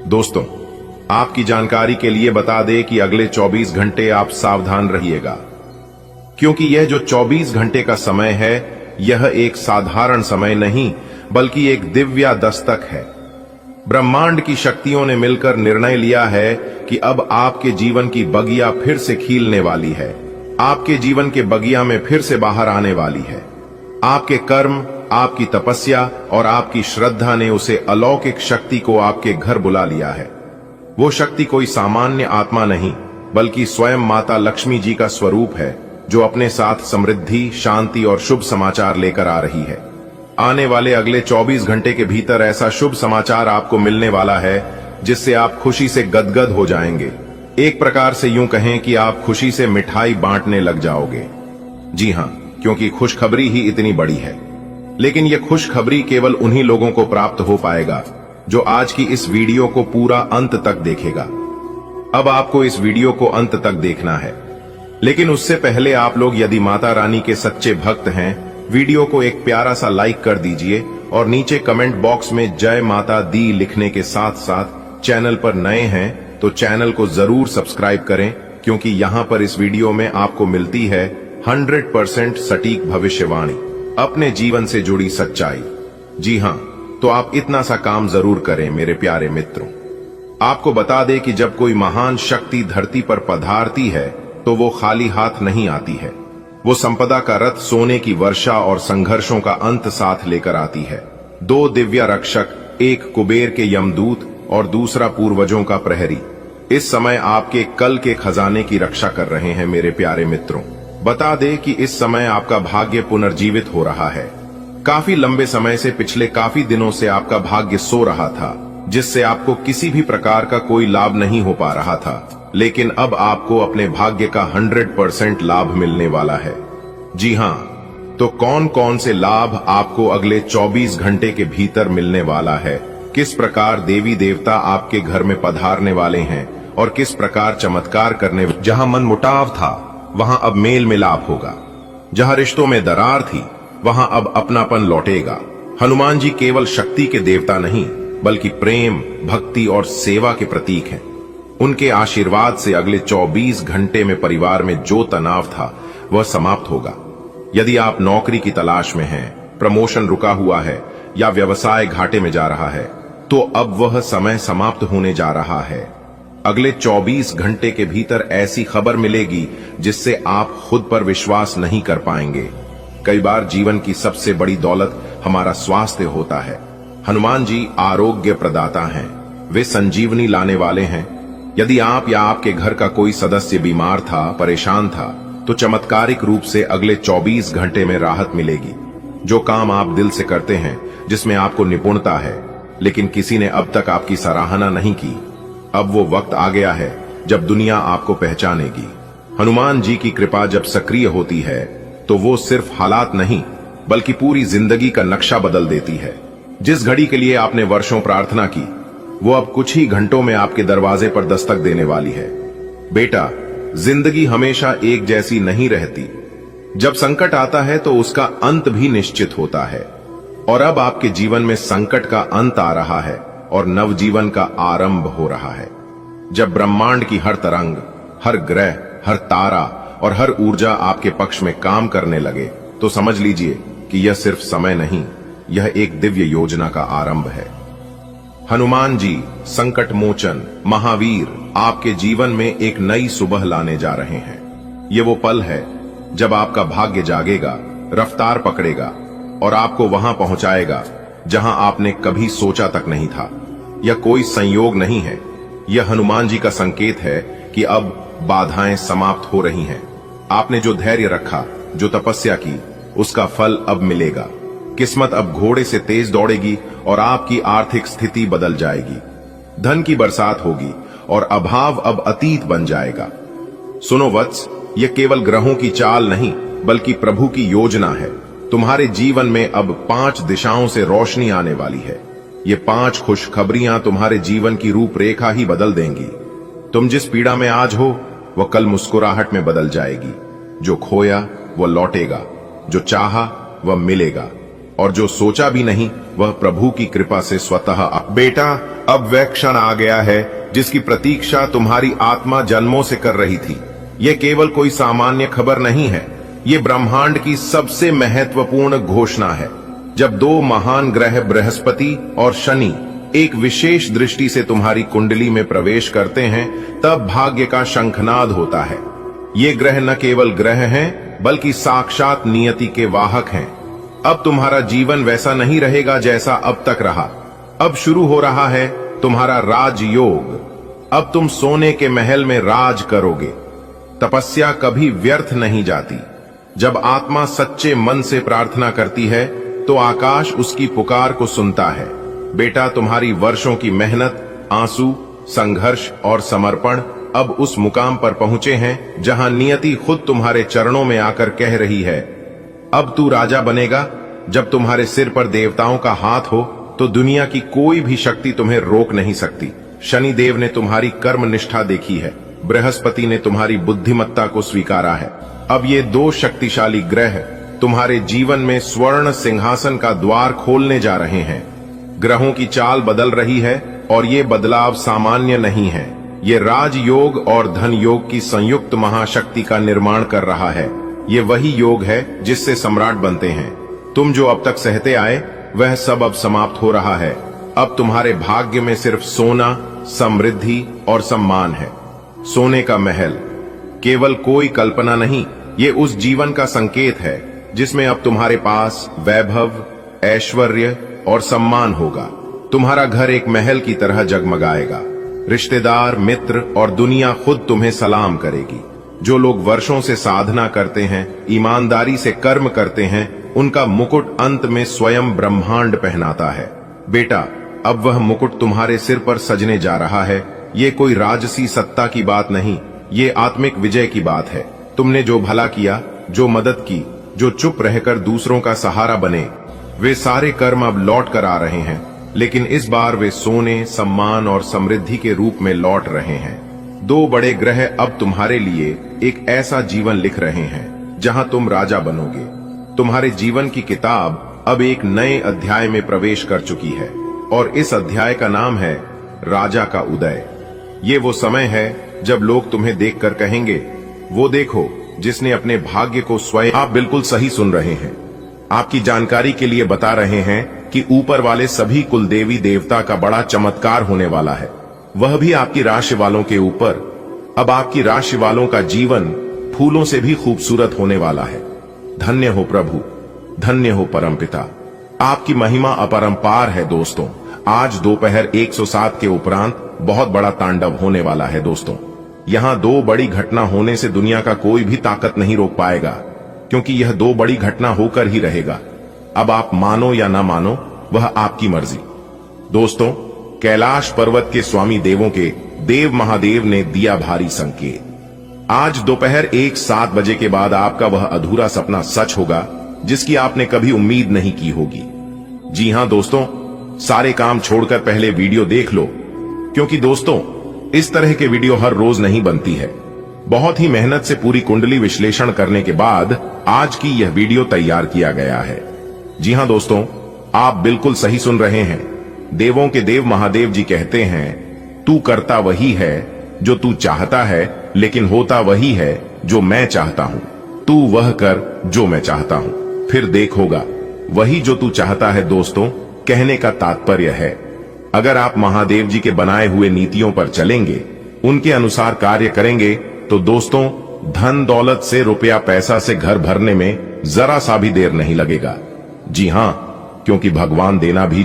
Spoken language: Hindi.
दोस्तों, आपकी जानकारी के लिए बता दें कि अगले 24 घंटे आप सावधान रहिएगा, क्योंकि यह जो 24 घंटे का समय है यह एक साधारण समय नहीं बल्कि एक दिव्य दस्तक है। ब्रह्मांड की शक्तियों ने मिलकर निर्णय लिया है कि अब आपके जीवन की बगिया फिर से खिलने वाली है, आपके जीवन के बगिया में फिर से बाहर आने वाली है। आपके कर्म, आपकी तपस्या और आपकी श्रद्धा ने उसे अलौकिक शक्ति को आपके घर बुला लिया है। वो शक्ति कोई सामान्य आत्मा नहीं बल्कि स्वयं माता लक्ष्मी जी का स्वरूप है, जो अपने साथ समृद्धि, शांति और शुभ समाचार लेकर आ रही है। आने वाले अगले 24 घंटे के भीतर ऐसा शुभ समाचार आपको मिलने वाला है जिससे आप खुशी से गदगद हो जाएंगे। एक प्रकार से यूं कहें कि आप खुशी से मिठाई बांटने लग जाओगे। जी हां, क्योंकि खुशखबरी ही इतनी बड़ी है। लेकिन यह खुशखबरी केवल उन्हीं लोगों को प्राप्त हो पाएगा जो आज की इस वीडियो को पूरा अंत तक देखेगा। अब आपको इस वीडियो को अंत तक देखना है, लेकिन उससे पहले आप लोग यदि माता रानी के सच्चे भक्त हैं, वीडियो को एक प्यारा सा लाइक कर दीजिए और नीचे कमेंट बॉक्स में जय माता दी लिखने के साथ साथ चैनल पर नए हैं तो चैनल को जरूर सब्सक्राइब करें, क्योंकि यहां पर इस वीडियो में आपको मिलती है 100% सटीक भविष्यवाणी, अपने जीवन से जुड़ी सच्चाई। जी हां, तो आप इतना सा काम जरूर करें मेरे प्यारे मित्रों। आपको बता दें कि जब कोई महान शक्ति धरती पर पधारती है तो वो खाली हाथ नहीं आती है। वो संपदा का रथ, सोने की वर्षा और संघर्षों का अंत साथ लेकर आती है। 2 दिव्य रक्षक, एक कुबेर के यमदूत और दूसरा पूर्वजों का प्रहरी, इस समय आपके कल के खजाने की रक्षा कर रहे हैं मेरे प्यारे मित्रों। बता दें कि इस समय आपका भाग्य पुनर्जीवित हो रहा है। काफी लंबे समय से, पिछले काफी दिनों से आपका भाग्य सो रहा था, जिससे आपको किसी भी प्रकार का कोई लाभ नहीं हो पा रहा था, लेकिन अब आपको अपने भाग्य का 100% लाभ मिलने वाला है। जी हां, तो कौन कौन से लाभ आपको अगले 24 घंटे के भीतर मिलने वाला है, किस प्रकार देवी देवता आपके घर में पधारने वाले हैं और किस प्रकार चमत्कार करने। जहां मनमुटाव था वहां अब मेल मिलाप होगा, जहां रिश्तों में दरार थी वहां अब अपनापन लौटेगा। हनुमान जी केवल शक्ति के देवता नहीं बल्कि प्रेम, भक्ति और सेवा के प्रतीक हैं। उनके आशीर्वाद से अगले 24 घंटे में परिवार में जो तनाव था वह समाप्त होगा। यदि आप नौकरी की तलाश में हैं, प्रमोशन रुका हुआ है या व्यवसाय घाटे में जा रहा है, तो अब वह समय समाप्त होने जा रहा है। अगले 24 घंटे के भीतर ऐसी खबर मिलेगी जिससे आप खुद पर विश्वास नहीं कर पाएंगे। कई बार जीवन की सबसे बड़ी दौलत हमारा स्वास्थ्य होता है। हनुमान जी आरोग्य प्रदाता हैं, वे संजीवनी लाने वाले हैं। यदि आप या आपके घर का कोई सदस्य बीमार था, परेशान था, तो चमत्कारिक रूप से अगले 24 घंटे में राहत मिलेगी। जो काम आप दिल से करते हैं, जिसमें आपको निपुणता है, लेकिन किसी ने अब तक आपकी सराहना नहीं की, अब वो वक्त आ गया है जब दुनिया आपको पहचानेगी। हनुमान जी की कृपा जब सक्रिय होती है तो वो सिर्फ हालात नहीं बल्कि पूरी जिंदगी का नक्शा बदल देती है। जिस घड़ी के लिए आपने वर्षों प्रार्थना की, वो अब कुछ ही घंटों में आपके दरवाजे पर दस्तक देने वाली है। बेटा, जिंदगी हमेशा एक जैसी नहीं रहती। जब संकट आता है तो उसका अंत भी निश्चित होता है, और अब आपके जीवन में संकट का अंत आ रहा है और नवजीवन का आरंभ हो रहा है। जब ब्रह्मांड की हर तरंग, हर ग्रह, हर तारा और हर ऊर्जा आपके पक्ष में काम करने लगे, तो समझ लीजिए कि यह सिर्फ समय नहीं, यह एक दिव्य योजना का आरंभ है। हनुमान जी संकट मोचन, महावीर, आपके जीवन में एक नई सुबह लाने जा रहे हैं। ये वो पल है जब आपका भाग्य जागेगा, रफ्तार पकड़ेगा और आपको वहां पहुंचाएगा जहां आपने कभी सोचा तक नहीं था। यह कोई संयोग नहीं है, यह हनुमान जी का संकेत है कि अब बाधाएं समाप्त हो रही हैं। आपने जो धैर्य रखा, जो तपस्या की, उसका फल अब मिलेगा। किस्मत अब घोड़े से तेज दौड़ेगी और आपकी आर्थिक स्थिति बदल जाएगी। धन की बरसात होगी और अभाव अब अतीत बन जाएगा। सुनो वत्स, यह केवल ग्रहों की चाल नहीं बल्कि प्रभु की योजना है। तुम्हारे जीवन में अब 5 दिशाओं से रोशनी आने वाली है। ये 5 खुशखबरियां तुम्हारे जीवन की रूपरेखा ही बदल देंगी। तुम जिस पीड़ा में आज हो वह कल मुस्कुराहट में बदल जाएगी। जो खोया वह लौटेगा, जो चाहा वह मिलेगा। और जो सोचा भी नहीं वह प्रभु की कृपा से स्वतः बेटा, अब वह क्षण आ गया है जिसकी प्रतीक्षा तुम्हारी आत्मा जन्मों से कर रही थी। यह केवल कोई सामान्य खबर नहीं है, ये ब्रह्मांड की सबसे महत्वपूर्ण घोषणा है। जब दो महान ग्रह बृहस्पति और शनि एक विशेष दृष्टि से तुम्हारी कुंडली में प्रवेश करते हैं, तब भाग्य का शंखनाद होता है। ये ग्रह न केवल ग्रह हैं, बल्कि साक्षात नियति के वाहक हैं। अब तुम्हारा जीवन वैसा नहीं रहेगा जैसा अब तक रहा। अब शुरू हो रहा है तुम्हारा राजयोग। अब तुम सोने के महल में राज करोगे। तपस्या कभी व्यर्थ नहीं जाती। जब आत्मा सच्चे मन से प्रार्थना करती है तो आकाश उसकी पुकार को सुनता है। बेटा, तुम्हारी वर्षों की मेहनत, आंसू, संघर्ष और समर्पण अब उस मुकाम पर पहुंचे हैं जहां नियति खुद तुम्हारे चरणों में आकर कह रही है, अब तू राजा बनेगा। जब तुम्हारे सिर पर देवताओं का हाथ हो तो दुनिया की कोई भी शक्ति तुम्हें रोक नहीं सकती। शनि देव ने तुम्हारी कर्म निष्ठा देखी है, बृहस्पति ने तुम्हारी बुद्धिमत्ता को स्वीकारा है। अब ये दो शक्तिशाली ग्रह तुम्हारे जीवन में स्वर्ण सिंहासन का द्वार खोलने जा रहे हैं। ग्रहों की चाल बदल रही है और ये बदलाव सामान्य नहीं है। ये राजयोग और धन योग की संयुक्त महाशक्ति का निर्माण कर रहा है। ये वही योग है जिससे सम्राट बनते हैं। तुम जो अब तक सहते आए वह सब अब समाप्त हो रहा है। अब तुम्हारे भाग्य में सिर्फ सोना, समृद्धि और सम्मान है। सोने का महल केवल कोई कल्पना नहीं, ये उस जीवन का संकेत है जिसमें अब तुम्हारे पास वैभव, ऐश्वर्य और सम्मान होगा। तुम्हारा घर एक महल की तरह जगमगाएगा। रिश्तेदार, मित्र और दुनिया खुद तुम्हें सलाम करेगी। जो लोग वर्षों से साधना करते हैं, ईमानदारी से कर्म करते हैं, उनका मुकुट अंत में स्वयं ब्रह्मांड पहनाता है। बेटा, अब वह मुकुट तुम्हारे सिर पर सजने जा रहा है। ये कोई राजसी सत्ता की बात नहीं, ये आत्मिक विजय की बात है। तुमने जो भला किया, जो मदद की, जो चुप रहकर दूसरों का सहारा बने, वे सारे कर्म अब लौट कर आ रहे हैं। लेकिन इस बार वे सोने, सम्मान और समृद्धि के रूप में लौट रहे हैं। दो बड़े ग्रह अब तुम्हारे लिए एक ऐसा जीवन लिख रहे हैं जहां तुम राजा बनोगे। तुम्हारे जीवन की किताब अब एक नए अध्याय में प्रवेश कर चुकी है और इस अध्याय का नाम है राजा का उदय। ये वो समय है जब लोग तुम्हें देखकर कहेंगे, वो देखो जिसने अपने भाग्य को स्वयं। आप बिल्कुल सही सुन रहे हैं। आपकी जानकारी के लिए बता रहे हैं कि ऊपर वाले सभी कुलदेवी देवता का बड़ा चमत्कार होने वाला है, वह भी आपकी राशि वालों के ऊपर। अब आपकी राशि वालों का जीवन फूलों से भी खूबसूरत होने वाला है। धन्य हो प्रभु, धन्य हो परमपिता, आपकी महिमा अपरंपार है। दोस्तों, आज दोपहर 107 के उपरांत बहुत बड़ा तांडव होने वाला है। दोस्तों, यहां दो बड़ी घटना होने से दुनिया का कोई भी ताकत नहीं रोक पाएगा, क्योंकि यह दो बड़ी घटना होकर ही रहेगा। अब आप मानो या ना मानो, वह आपकी मर्जी। दोस्तों, कैलाश पर्वत के स्वामी देवों के देव महादेव ने दिया भारी संकेत। आज दोपहर 1:07 बजे के बाद आपका वह अधूरा सपना सच होगा जिसकी आपने कभी उम्मीद नहीं की होगी। जी हां दोस्तों, सारे काम छोड़कर पहले वीडियो देख लो, क्योंकि दोस्तों इस तरह के वीडियो हर रोज नहीं बनती है। बहुत ही मेहनत से पूरी कुंडली विश्लेषण करने के बाद आज की यह वीडियो तैयार किया गया है। जी हां दोस्तों, आप बिल्कुल सही सुन रहे हैं। देवों के देव महादेव जी कहते हैं, तू करता वही है जो तू चाहता है, लेकिन होता वही है जो मैं चाहता हूं। तू वह कर जो मैं चाहता हूं, फिर देख होगा वही जो तू चाहता है। दोस्तों, कहने का तात्पर्य है, अगर आप महादेव जी के बनाए हुए नीतियों पर चलेंगे, उनके अनुसार कार्य करेंगे, तो दोस्तों धन दौलत से, रुपया पैसा से घर भरने में जरा सा भी देर नहीं लगेगा। जी हां, क्योंकि भगवान देना भी